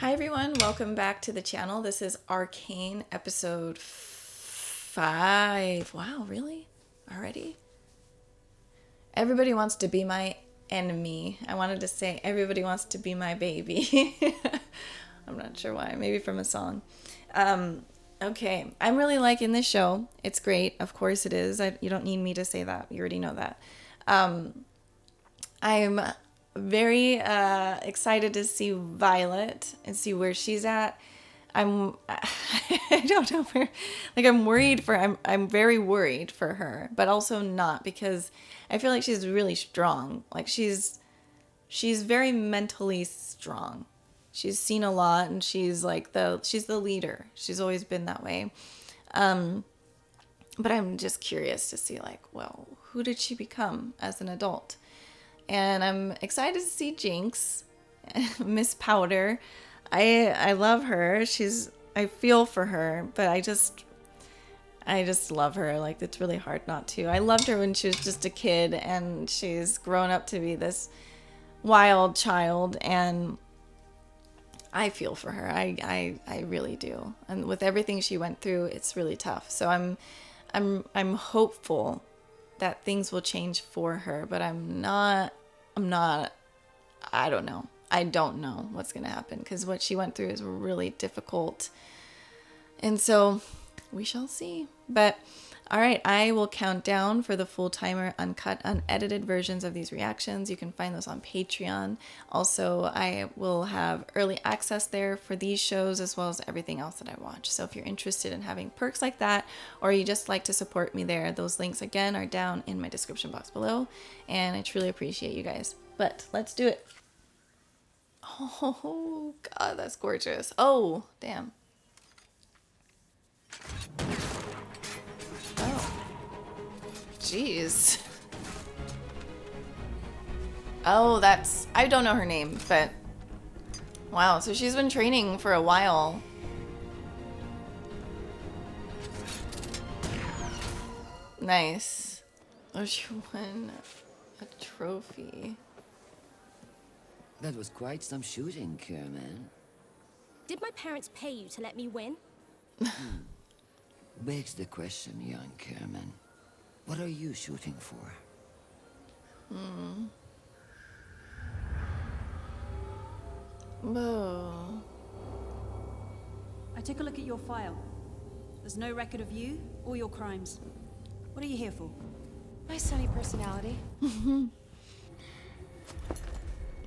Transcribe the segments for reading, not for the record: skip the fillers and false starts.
Hi everyone, welcome back to the channel. This is Arcane episode 5. Wow, really? Already? Everybody wants to be my enemy. I wanted to say everybody wants to be my baby. I'm not sure why. Maybe from a song. Okay, I'm really liking this show. It's great. Of course it is. You don't need me to say that. You already know that. I'm very excited to see Violet and see where she's at. I don't know where, like I'm very worried for her, but also not, because I feel like she's really strong. Like she's very mentally strong. She's seen a lot, and she's the leader. She's always been that way. But I'm just curious to see, like, well, who did she become as an adult? And I'm excited to see Jinx, Miss Powder. I love her. I feel for her, but I just love her. Like, it's really hard not to. I loved her when she was just a kid, and she's grown up to be this wild child, and I feel for her. I really do. And with everything she went through, it's really tough. So I'm hopeful that things will change for her, but I don't know. I don't know what's going to happen, because what she went through is really difficult. And so we shall see. But all right, I will count down for the full timer, uncut, unedited versions of these reactions. You can find those on Patreon. Also, I will have early access there for these shows, as well as everything else that I watch. So if you're interested in having perks like that, or you just like to support me there, those links again are down in my description box below. And I truly appreciate you guys. But let's do it. Oh, God, that's gorgeous. Oh, damn. Jeez. Oh, I don't know her name, but wow, so she's been training for a while. Nice. Oh, she won a trophy. That was quite some shooting, Kerman. Did my parents pay you to let me win? Begs the question, young Kerman. What are you shooting for? Whoa. I took a look at your file. There's no record of you or your crimes. What are you here for? My sunny personality.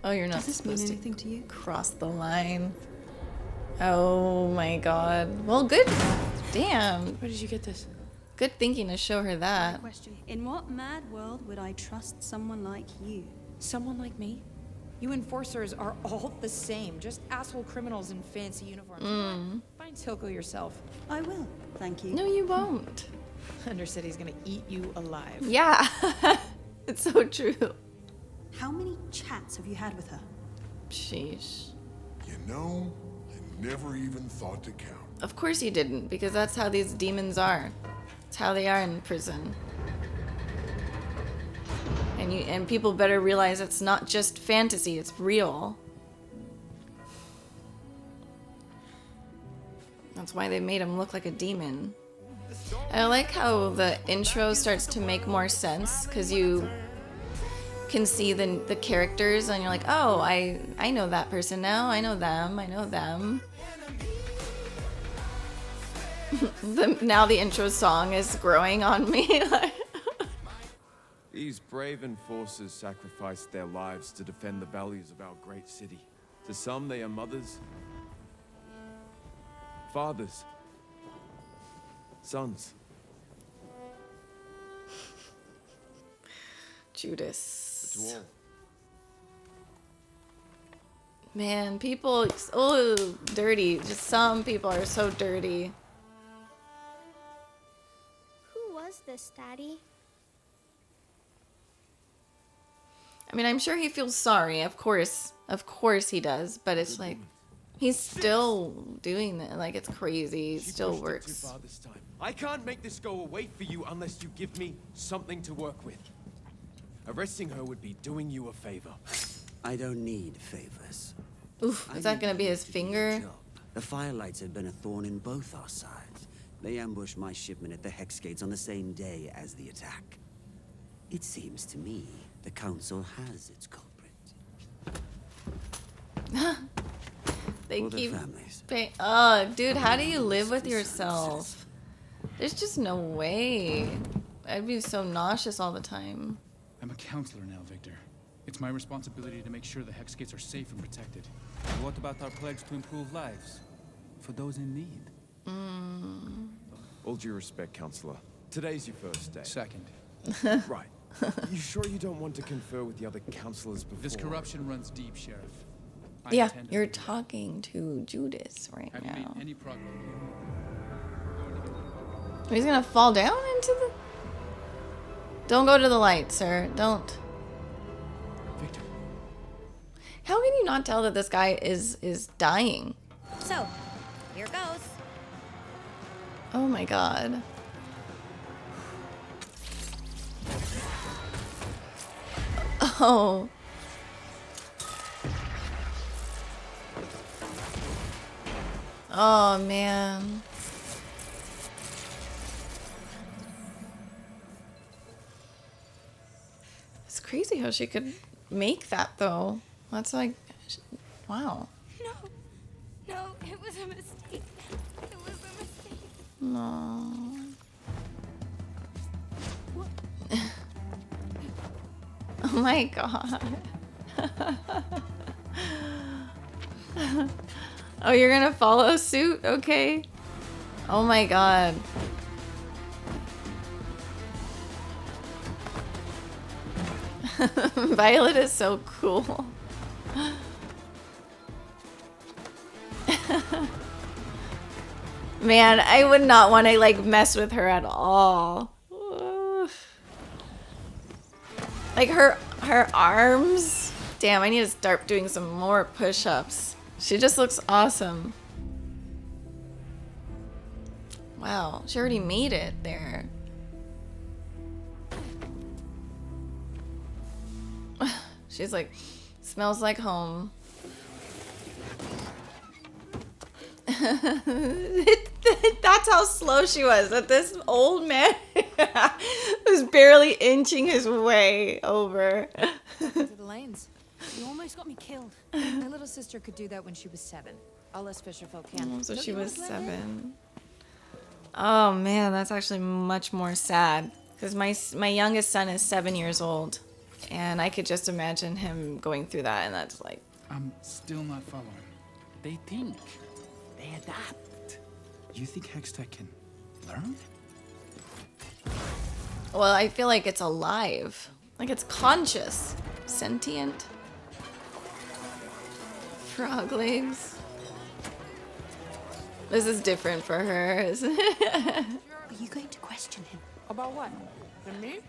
Oh, you're not Does this mean supposed anything to you? cross the line. Oh my God. Well, good. Damn. Where did you get this? Good thinking to show her that. Question. In what mad world would I trust someone like you? Someone like me? You enforcers are all the same, just asshole criminals in fancy uniforms. Find Silco yourself. I will, thank you. No, you won't. Undercity's gonna eat you alive. Yeah. It's so true. How many chats have you had with her? Sheesh. You know, I never even thought to count. Of course you didn't, because that's how these demons are. It's how they are in prison. And people better realize it's not just fantasy, it's real. That's why they made him look like a demon. I like how the intro starts to make more sense, because you can see the characters, and you're like, oh, I know that person now. I know them. I know them. Now the intro song is growing on me. These brave enforcers sacrificed their lives to defend the values of our great city. To some, they are mothers, fathers, sons. Judas. But to all, Man, people, oh, dirty. Just some people are so dirty. Who was this, Daddy? I mean, I'm sure he feels sorry. Of course he does. But it's like, he's still doing it. Like, it's crazy. He still pushed it works. too far this time. I can't make this go away for you unless you give me something to work with. Arresting her would be doing you a favor. I don't need favors. Oof, is that gonna be his finger? The firelights had been a thorn in both our sides. They ambushed my shipment at the Hex Gates on the same day as the attack. It seems to me the Council has its culprit. They For their keep families. Oh, dude, how do you live with yourself? There's just no way. I'd be so nauseous all the time. I'm a counselor now, Victor. It's my responsibility to make sure the Hex Gates are safe and protected. What about our pledge to improve lives for those in need? All due respect, Counselor. Today's your first day. Second, Right. You sure you don't want to confer with the other counselors before? this corruption runs deep, Sheriff. I Yeah, intend to you're remove it. talking to Judas right Have you now. made any progress? He's gonna fall down into the... Don't go to the light, sir. Don't. Victor, How can you not tell that this guy is dying? So, here goes. Oh my god. Oh. Oh man. It's crazy how she could make that though. That's like, wow. No. No, it was a mistake. It was a mistake. No. Oh my god. Oh, you're gonna follow suit? Okay. Oh my god. Violet is so cool. Man, I would not want to like mess with her at all. Like her arms. Damn, I need to start doing some more push-ups. She just looks awesome. Wow, she already made it there. She's like, smells like home. That's how slow she was. That this old man was barely inching his way over. To the lanes. You almost got me killed. My little sister could do that when she was 7. All us fisher folk can. So Don't she you was want to let in? 7. Oh man, that's actually much more sad. Because my youngest son is 7 years old. And I could just imagine him going through that, and that's like... I'm still not following. They think. They adapt. You think Hextech can learn? Well, I feel like it's alive. Like it's conscious. Sentient. Frog legs. This is different for her, isn't it? Are you going to question him? About what? For me?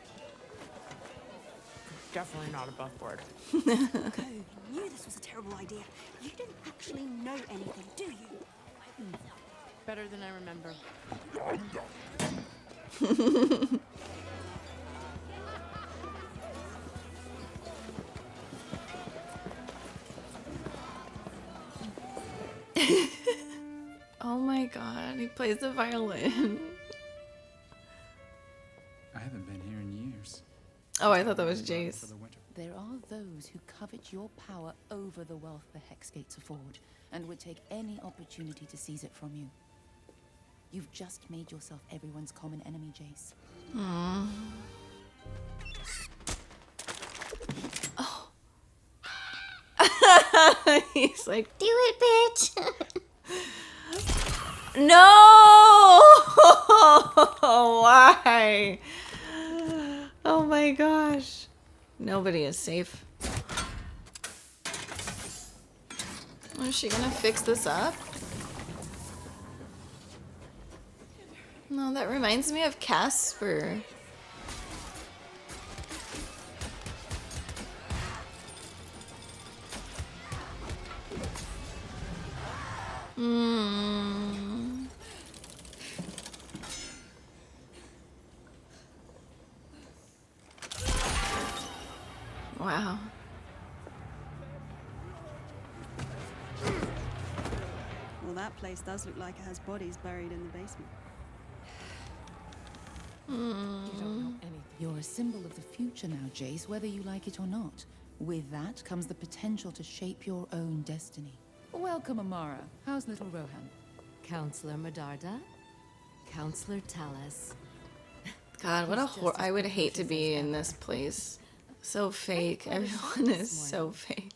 Definitely not above board. Go. You knew this was a terrible idea. You didn't actually know anything, do you? Better than I remember. Oh my god, he plays the violin. I haven't been here in years. Oh, I thought that was Jace. For the winter. There are those who covet your power over the wealth the Hex Gates afford, and would take any opportunity to seize it from you. You've just made yourself everyone's common enemy, Jace. Oh. He's like, do it, bitch. No! Why? Oh my gosh. Nobody is safe. Is she gonna fix this up? No, that reminds me of Casper. Wow. that place does look like it has bodies buried in the basement. You don't know anything. You're a symbol of the future now, Jace, whether you like it or not. With that comes the potential to shape your own destiny. Welcome, Amara. How's little Rohan? Counselor Medarda, Counselor Talis. God, what a I would hate to be in this place. So fake. Everyone is so fake.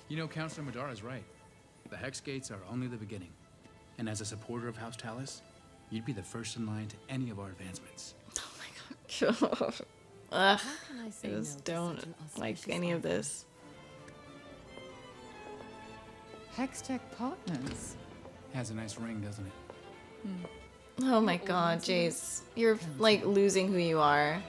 You know, Counselor Madara is right. The Hex Gates are only the beginning. And as a supporter of House Talis, you'd be the first in line to any of our advancements. Oh my god. Ugh. I just don't like any of this. Hextech partners. Has a nice ring, doesn't it? Oh my god, Jace. You're like losing who you are.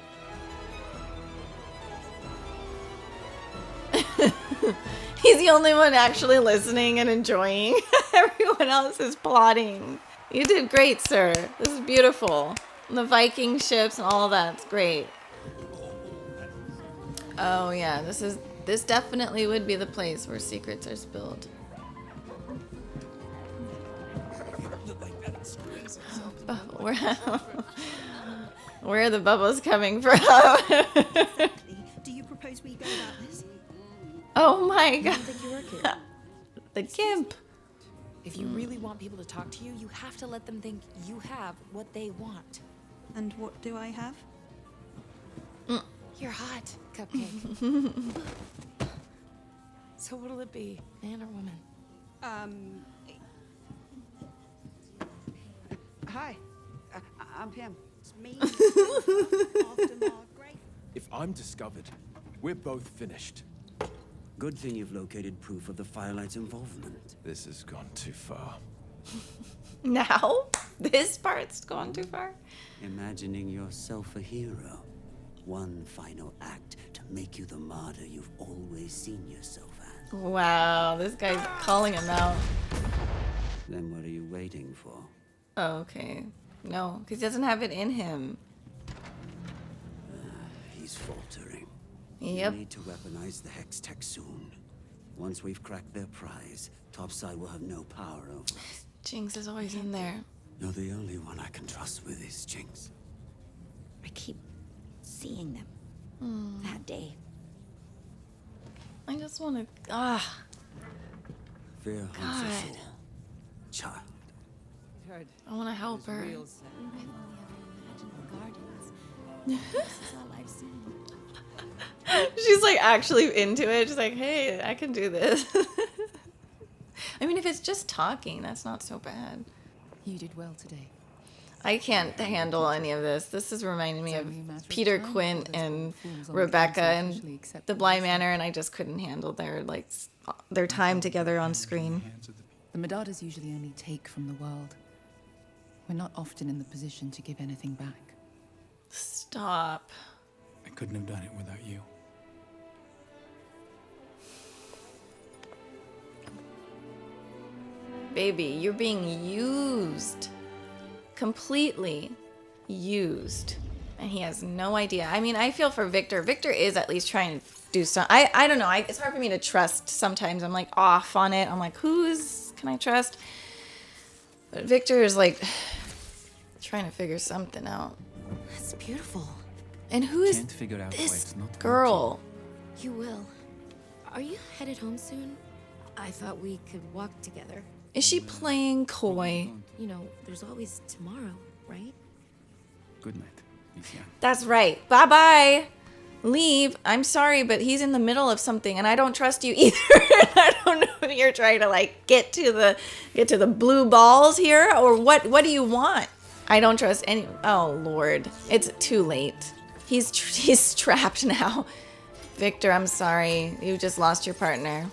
He's the only one actually listening and enjoying. Everyone else is plotting. You did great, sir. This is beautiful. And the Viking ships and all of that's great. Oh yeah, this definitely would be the place where secrets are spilled. Where are the bubbles coming from? Do you propose we go about this? Oh my god. The gimp. If you really want people to talk to you, you have to let them think you have what they want. And what do I have? You're hot, Cupcake. So what'll it be, man or woman? Hi, I'm Pam. It's me. If I'm discovered, we're both finished. Good thing you've located proof of the Firelight's involvement. This has gone too far. Now? This part's gone too far? Imagining yourself a hero. One final act to make you the martyr you've always seen yourself as. Wow, this guy's calling him out. Then what are you waiting for? Oh, okay. No, because he doesn't have it in him. He's faltering. Yep. We need to weaponize the Hextech soon. Once we've cracked their prize, Topside will have no power over us. Jinx is always in there. You're the only one I can trust with this, Jinx. I keep seeing them that day. I just want to. Fear haunts us all. Child. I want to help her. I've only ever imagined the gardens. This is all I've seen. She's like actually into it. She's like, hey, I can do this. I mean, if it's just talking, that's not so bad. You did well today. I can't handle any of this. This is reminding me of Peter Quint and Rebecca and the Bly Manor, and I just couldn't handle their time together on screen. The Medardas usually only take from the world. We're not often in the position to give anything back. Stop. I couldn't have done it without you. Baby, you're being used. Completely used. And he has no idea. I mean, I feel for Victor. Victor is at least trying to do something. I don't know. It's hard for me to trust sometimes. I'm like off on it. I'm like, can I trust? But Victor is like trying to figure something out. That's beautiful. And who is Can't figure out why this it's not girl? You will. Are you headed home soon? I thought we could walk together. Is she playing coy? You know, there's always tomorrow, right? Good night, Lucian. That's right. Bye-bye. Leave. I'm sorry, but he's in the middle of something, and I don't trust you either. I don't know if you're trying to like get to the blue balls here, or what do you want? I don't trust any. Oh Lord, it's too late. He's trapped now. Victor, I'm sorry. You just lost your partner.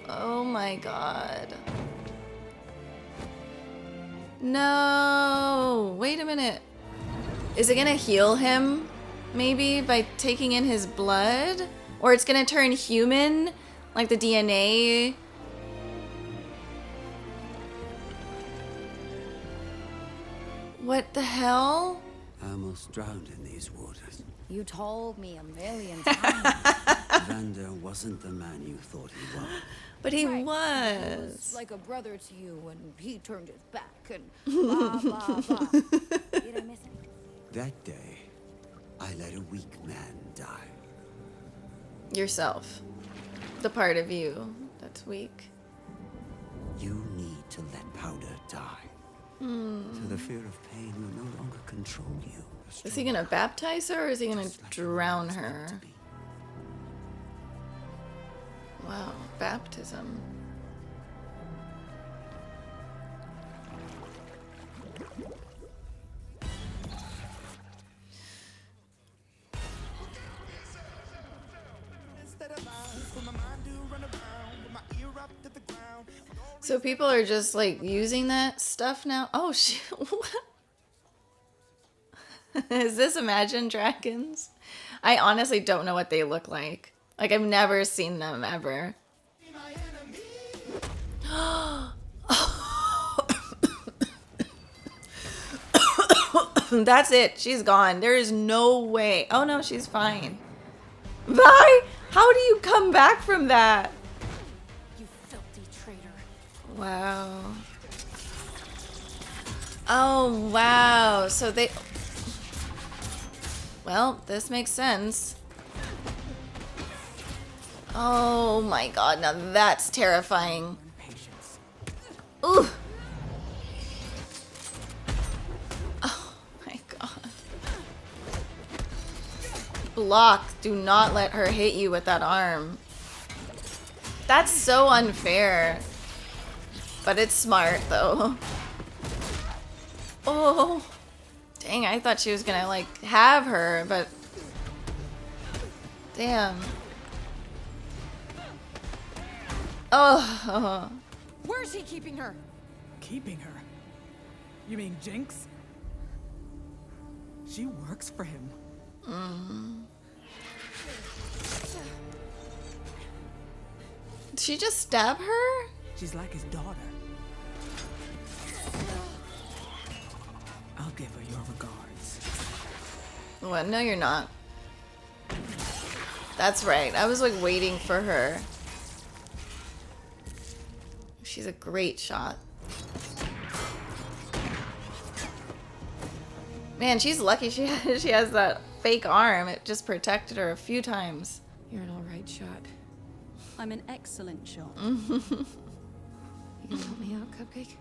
Oh my God. No, wait a minute. Is it gonna heal him? Maybe by taking in his blood? Or it's gonna turn human? Like the DNA? What the hell? I almost drowned in these waters. You told me a million times. Vander wasn't the man you thought he was. But he Right. He was. like a brother to you when he turned his back and blah, blah, blah. Did I miss it? That day, I let a weak man die. Yourself. The part of you that's weak. You need to let Powder die. So the fear of pain will no longer control you. Is he gonna baptize her or is he gonna drown her? Wow, baptism. So people are just like using that stuff now? Oh shit. What? Is this Imagine Dragons? I honestly don't know what they look like. Like I've never seen them ever. That's it. She's gone. There is no way. Oh no, she's fine. Vi, how do you come back from that? You filthy traitor. Wow. Oh, wow. So they... Well, this makes sense. Oh my god, now that's terrifying. Ooh. Oh my god. Block. Do not let her hit you with that arm. That's so unfair. But it's smart, though. Oh. Dang, I thought she was gonna, like, have her, but... Damn. Oh. Where's he keeping her? Keeping her? You mean Jinx? She works for him. Did she just stab her? She's like his daughter. I'll give her your regards. What? No, you're not. That's right. I was, like, waiting for her. She's a great shot. Man, she's lucky she has that fake arm. It just protected her a few times. You're an alright shot. I'm an excellent shot. You gonna help me out, Cupcake?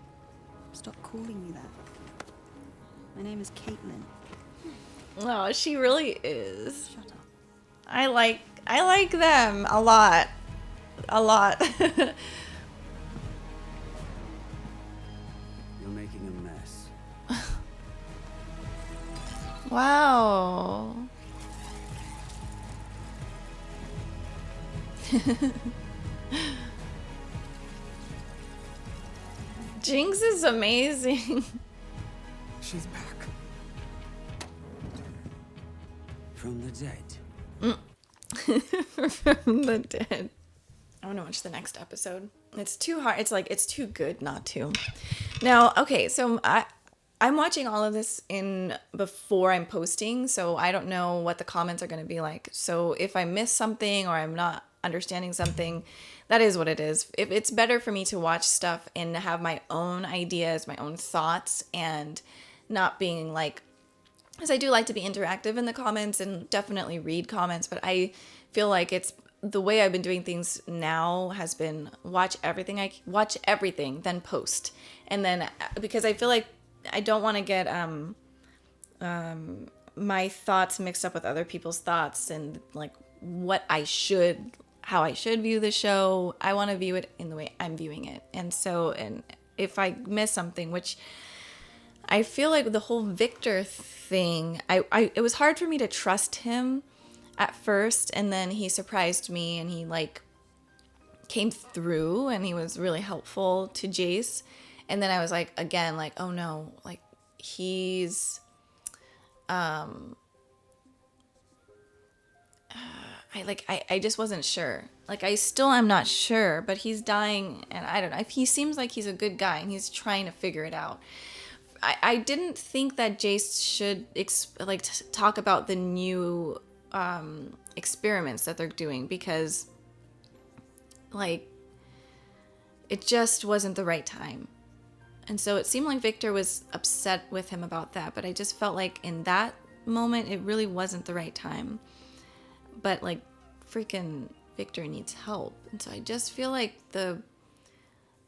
Stop calling me that. My name is Caitlin. Oh, she really is. Shut up. I like them a lot. A lot. You're making a mess. Wow. Jinx is amazing. She's back. From the dead. From the dead. I want to watch the next episode. It's too hard. It's like, it's too good not to. Now, okay, so I'm watching all of this before I'm posting, so I don't know what the comments are going to be like. So if I miss something or I'm not understanding something, that is what it is. If it's better for me to watch stuff and have my own ideas, my own thoughts, and not being like, because I do like to be interactive in the comments and definitely read comments, but I feel like it's the way I've been doing things now has been watch everything, then post. And then because I feel like I don't want to get my thoughts mixed up with other people's thoughts and like how I should view the show. I want to view it in the way I'm viewing it. And if I miss something, which I feel like the whole Victor thing, it was hard for me to trust him at first, and then he surprised me and he like came through and he was really helpful to Jace. And then I was like, again, like, oh no, like he's I just wasn't sure. Like I still am not sure, but he's dying and I don't know. He seems like he's a good guy and he's trying to figure it out. I didn't think that Jace should talk about the new experiments that they're doing, because like it just wasn't the right time. And so it seemed like Victor was upset with him about that, but I just felt like in that moment it really wasn't the right time. But like freaking Victor needs help. And so I just feel like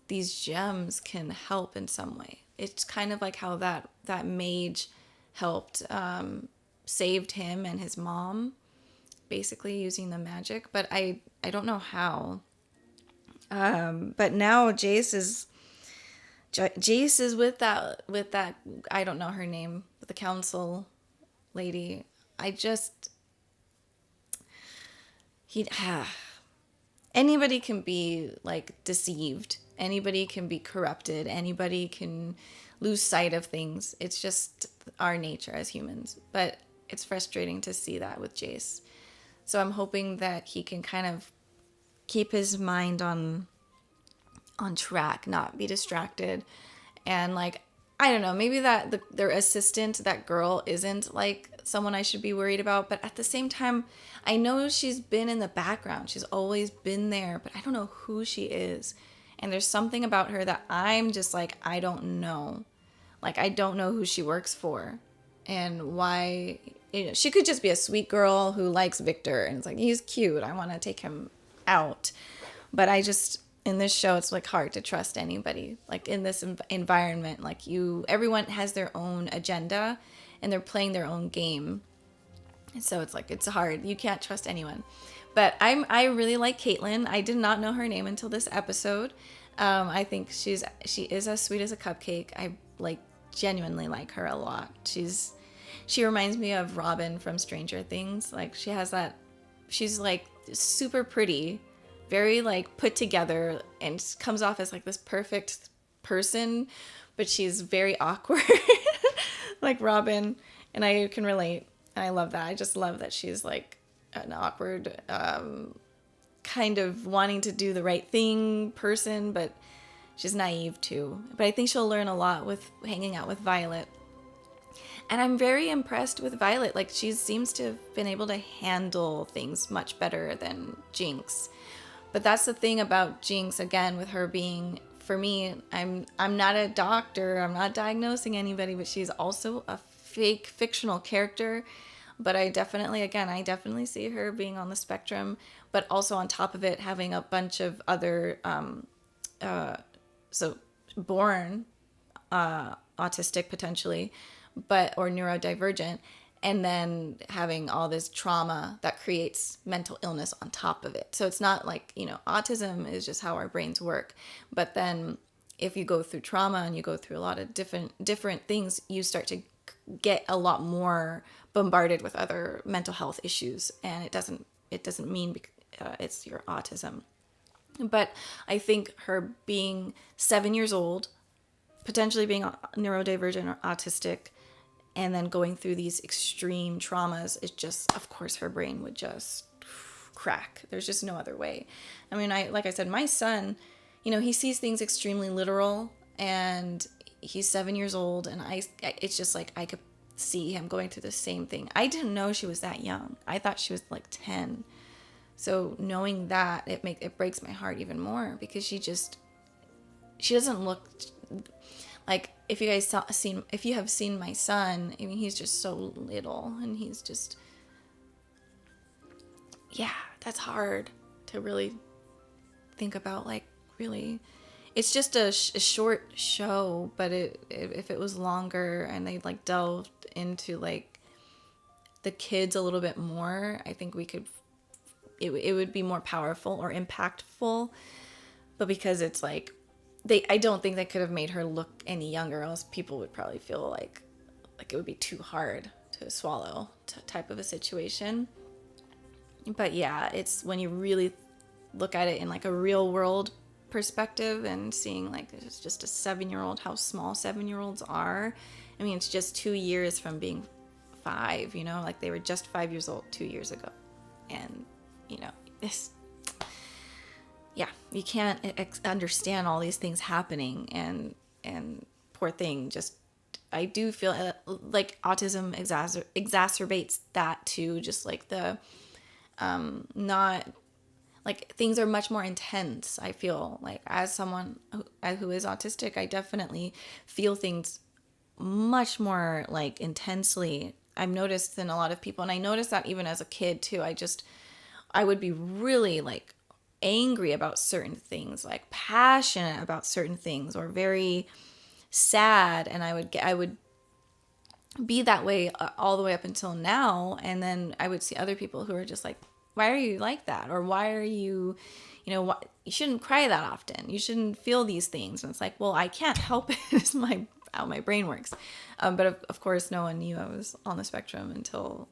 these gems can help in some way. It's kind of like how that mage helped, saved him and his mom, basically using the magic. But I don't know how. But now Jace is with that I don't know her name, the council lady. Anybody can be like deceived. Anybody can be corrupted. Anybody can lose sight of things. It's just our nature as humans. But it's frustrating to see that with Jace. So I'm hoping that he can kind of keep his mind on track, not be distracted. And like, I don't know, maybe that their assistant, that girl, isn't like someone I should be worried about. But at the same time, I know she's been in the background. She's always been there, but I don't know who she is. And there's something about her that I'm just like, I don't know. Like, I don't know who she works for and why. You know, she could just be a sweet girl who likes Victor and it's like, he's cute, I want to take him out. But I just, in this show, it's like hard to trust anybody. Like in this environment, like everyone has their own agenda and they're playing their own game. And so it's like, it's hard. You can't trust anyone. But I really like Caitlin. I did not know her name until this episode. I think she is as sweet as a cupcake. I genuinely like her a lot. She reminds me of Robin from Stranger Things. Like she has that. She's like super pretty, very like put together, and comes off as like this perfect person, but she's very awkward, like Robin. And I can relate. And I love that. I just love that she's like an awkward, kind of wanting to do the right thing person, but she's naive too. But I think she'll learn a lot with hanging out with Violet. And I'm very impressed with Violet. Like, she seems to have been able to handle things much better than Jinx. But that's the thing about Jinx, again, with her being, for me, I'm not a doctor, I'm not diagnosing anybody, but she's also a fictional character. But I definitely see her being on the spectrum, but also on top of it, having a bunch of other, born autistic potentially, or neurodivergent, and then having all this trauma that creates mental illness on top of it. So it's not like, autism is just how our brains work. But then if you go through trauma and you go through a lot of different things, you start to get a lot more bombarded with other mental health issues, and it doesn't mean it's your autism. But I think her being 7 years old, potentially being neurodivergent or autistic, and then going through these extreme traumas, it's just, of course, her brain would just crack. There's just no other way. I mean, like I said, my son, he sees things extremely literal, and he's 7 years old, and it's just like I could see him going through the same thing. I didn't know she was that young. I thought she was like 10. So knowing that, it breaks my heart even more, because she doesn't look like, if you have seen my son, I mean, he's just so little, and he's just, yeah, that's hard to really think about. Like, really, it's just a short show, but if it was longer and they like delved into like the kids a little bit more, I think it would be more powerful or impactful. But because it's like, I don't think they could have made her look any younger, else people would probably feel like it would be too hard to swallow type of a situation. But yeah, it's when you really look at it in like a real world perspective and seeing like it's just a 7-year-old, how small 7-year-olds are. I mean, it's just 2 years from being 5, like they were just 5 years old 2 years ago. And, you can't understand all these things happening, and poor thing, just, I do feel like autism exacerbates that too, just like the not like things are much more intense. I feel like as someone who is autistic, I definitely feel things much more like intensely. I've noticed in a lot of people, and I noticed that even as a kid too. I would be really like angry about certain things, like passionate about certain things, or very sad, and I would be that way all the way up until now. And then I would see other people who are just like, why are you like that? Or why are you, you shouldn't cry that often. You shouldn't feel these things. And it's like, well, I can't help it. It's how my brain works. But of course, no one knew I was on the spectrum until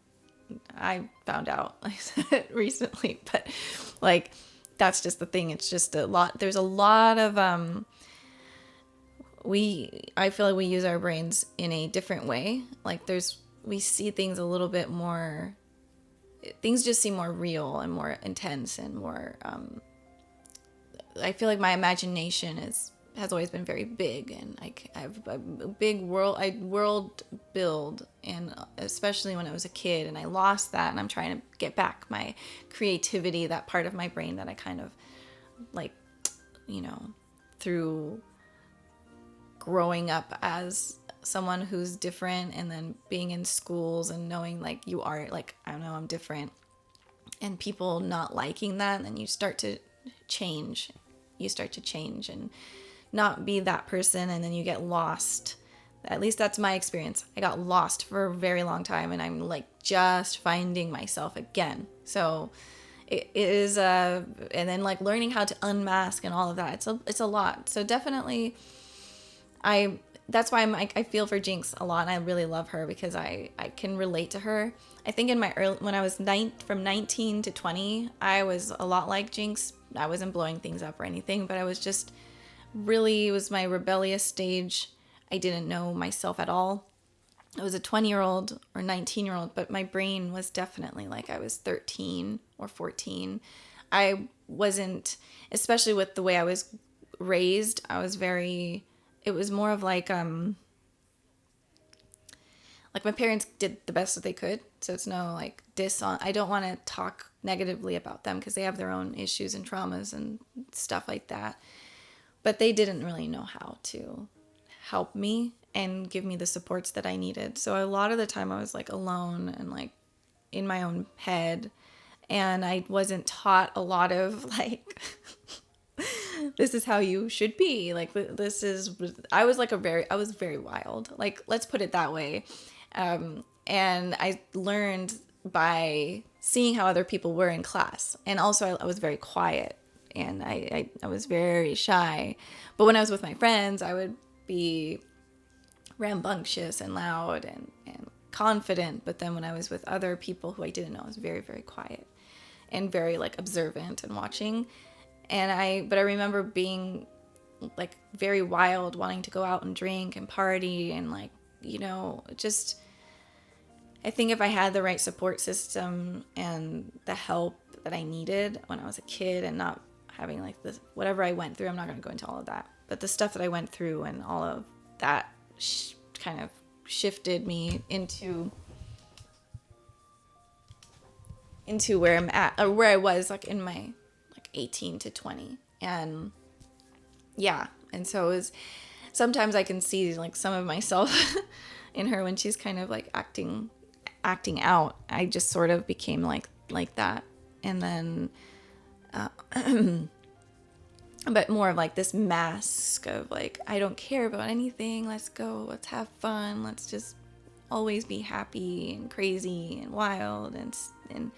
I found out, like I said, recently. But like, that's just the thing. It's just a lot. There's a lot of, I feel like we use our brains in a different way. Like we see things a little bit more, things just seem more real and more intense and more, I feel like my imagination has always been very big, and I have a big world build, and especially when I was a kid, and I lost that, and I'm trying to get back my creativity, that part of my brain that I kind of like, through growing up as someone who's different, and then being in schools and knowing like you are like, I don't know, I'm different, and people not liking that, and then you start to change and not be that person, and then you get lost. At least that's my experience. I got lost for a very long time, and I'm like just finding myself again. So it is and then like learning how to unmask and all of that. It's a lot. So definitely that's why I feel for Jinx a lot, and I really love her because I can relate to her. I think in when I was from 19 to 20, I was a lot like Jinx. I wasn't blowing things up or anything, but I was just really, it was my rebellious stage. I didn't know myself at all. I was a 20-year-old or 19-year-old, but my brain was definitely like I was 13 or 14. I wasn't, especially with the way I was raised, it was more of like my parents did the best that they could. So it's no like I don't want to talk negatively about them because they have their own issues and traumas and stuff like that. But they didn't really know how to help me and give me the supports that I needed. So a lot of the time I was like alone and like in my own head, and I wasn't taught a lot of like this is how you should be. Like I was very wild. Like, let's put it that way. And I learned by seeing how other people were in class. And also I was very quiet, and I was very shy. But when I was with my friends, I would be rambunctious and loud and confident. But then when I was with other people who I didn't know, I was very, very quiet and very like observant and watching. But I remember being like very wild, wanting to go out and drink and party and like, just, I think if I had the right support system and the help that I needed when I was a kid, and not having like this, whatever I went through, I'm not going to go into all of that, but the stuff that I went through and all of that kind of shifted me into where I'm at, or where I was like in my 18 to 20. And yeah, and so it was, sometimes I can see like some of myself in her when she's kind of like acting out. I just sort of became like that. And then but more of like this mask of like, I don't care about anything, let's go, let's have fun, let's just always be happy and crazy and wild, and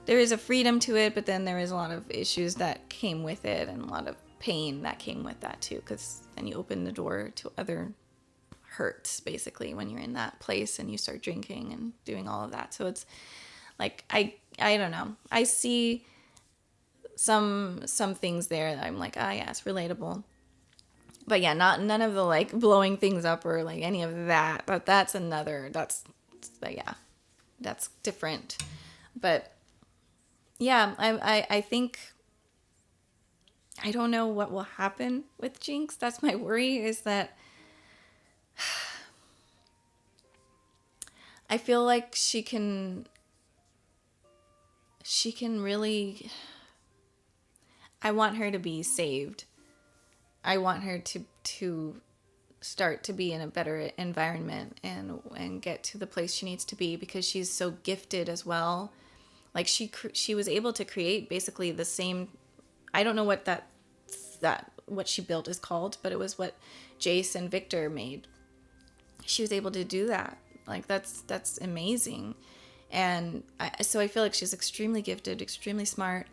there is a freedom to it, but then there is a lot of issues that came with it, and a lot of pain that came with that too, because then you open the door to other hurts basically when you're in that place and you start drinking and doing all of that. So it's like I don't know, I see some things there that I'm like, yeah, it's relatable. But yeah, none of the like blowing things up or like any of that. But that's different. But yeah, I think, I don't know what will happen with Jinx. That's my worry, is that I feel like she she can really, I want her to be saved. I want her to start to be in a better environment and get to the place she needs to be, because she's so gifted as well. Like she was able to create basically the same, I don't know what that what she built is called, but it was what Jace and Victor made. She was able to do that. Like that's amazing. And so I feel like she's extremely gifted, extremely smart.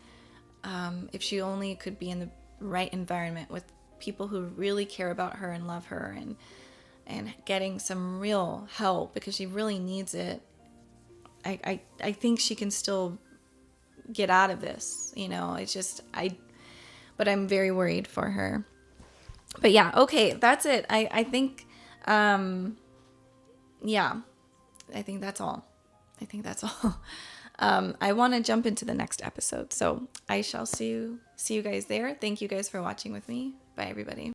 If she only could be in the right environment with people who really care about her and love her, and getting some real help, because she really needs it. I think she can still get out of this, you know. It's just but I'm very worried for her. But yeah, okay, that's it. I think yeah, I think that's all. I want to jump into the next episode, so I shall see you guys there. Thank you guys for watching with me. Bye, everybody.